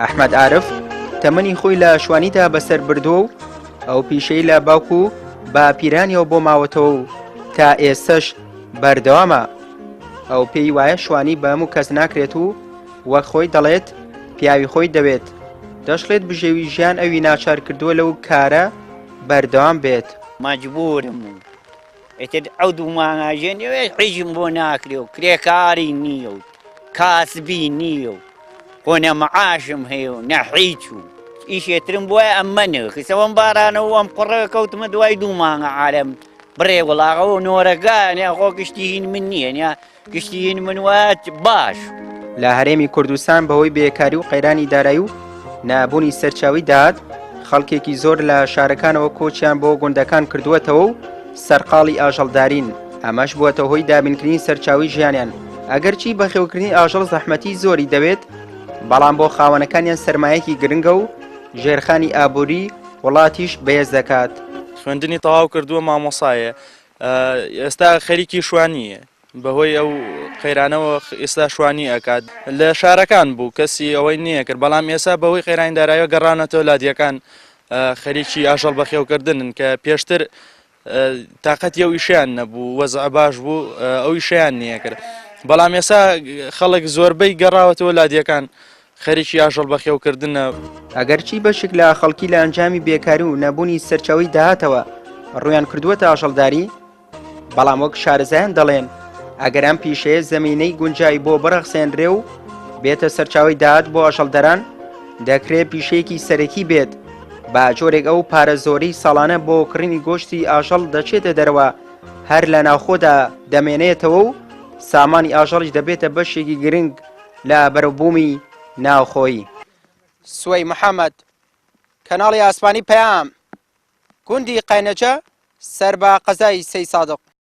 ئەحمەد عارف تەمەنی خۆی لە شوانیدا بەسەر بردووە و ئەو پیشەی لە باوکو و باپیرانیەوە بۆ ماوەتەوە و تا ئێستش بەردەوامە. ئەو پێی وایە شوانی بە هەموو کەس ناکرێت و وەک خۆی دەڵێت پیاوی خۆی دەوێت. دەشڵێت بژێوی ژیان ئەوی ناچار کردووە لەو کارە بەردەوام بێت. مەجبورم ئێتر ئەو دوو مانگاژێنێ حیژم بۆ ناکرێ و کرێکاری نییە و کاسبی نییە و خۆ نە مەعاشم هەیە و نە هیچ و ئیشێترم بۆیە ئەممەنە خسەوەم بارانەوە ئەم قڕە کەوتمە دوای دوو مانگە عالەم بڕێ وڵاغەوە نۆرەگانێ خۆ گشتی هین من نییە نیا گشتی هین من وایە باش. لە هەرێمی کوردستان بەهۆی بێکاری و قەیرانی دارایی و نابوونی سەرچاوی داهات خەڵکێکی زۆر لە شارەکانەوە کۆچیان بۆ گوندەکان کردووەتەوە و سەرقاڵی ئاژەڵدارین. ئەمەش بووەتە هۆی دابینکردنی سەرچاوی ژیانیان. ئەگەرچی بەخێوکردنی ئاژەڵ زەحمەتی زۆری دەوێت، بەڵام بۆ خاوەنەکانیان سەرمایەکی گرنگە و ژێرخانی ئابووری وڵاتیش بەهێز دەکات. خوێندنی تەواو کردووە مامۆسایە، ئێستا خەریکی شوانیە بەهۆی ئەو قەیرانەوە ئێستا شوانی ئەکات. لە شارەکان بوو کەسی ئەوەی نییە کرد، بەڵام ئێستا بەهۆی قەیرانی داراییەوە گەڕانەتەوە لادیەکان خەریکی ئاژەڵ بەخێوکردنن کە پێشتر تااقەتی ئەو ئیشیان نەبوو، وەزع باش بوو ئەو ئیشیان نییە کرد، بەڵام ئێستا خەڵک زۆربەی گەڕاوەتەوە لادیەکان خەریکی ئاژەڵ بەخێوکردنە. ئەگەرچی بەشێک لە خەڵکی لە ئەنجامی بێکاری و نەبوونی سەرچاوی داهاتەوە ڕویان کردووەتە ئاژەڵداری، بەڵام وەک شارەزایان دەڵێن ئەگەر ئەم پیشەیە زەمینەی گونجایی بۆ بڕەخسێنرێ و بێتە سەرچاوی داهات بۆ ئاژەڵدەران، دەکرێت پیشەیەکی سەرەکی بێت. با جۆرێک ئەو پارە زۆرەی ساڵانە بۆ کڕینی گۆشتی ئاژەڵ دەچێتە دەرەوە هەر لە ناوخۆدا دەمێنێتەوە و سامانی ئاژەڵیش دەبێتە بەشێکی گرنگ لە بەرەوبوومی ناوخۆیی. سوەی محەممەد، کەناڵی ئاسمانی پەیام، گوندی قەینەجە، سەر بە قەزای سەی سادق.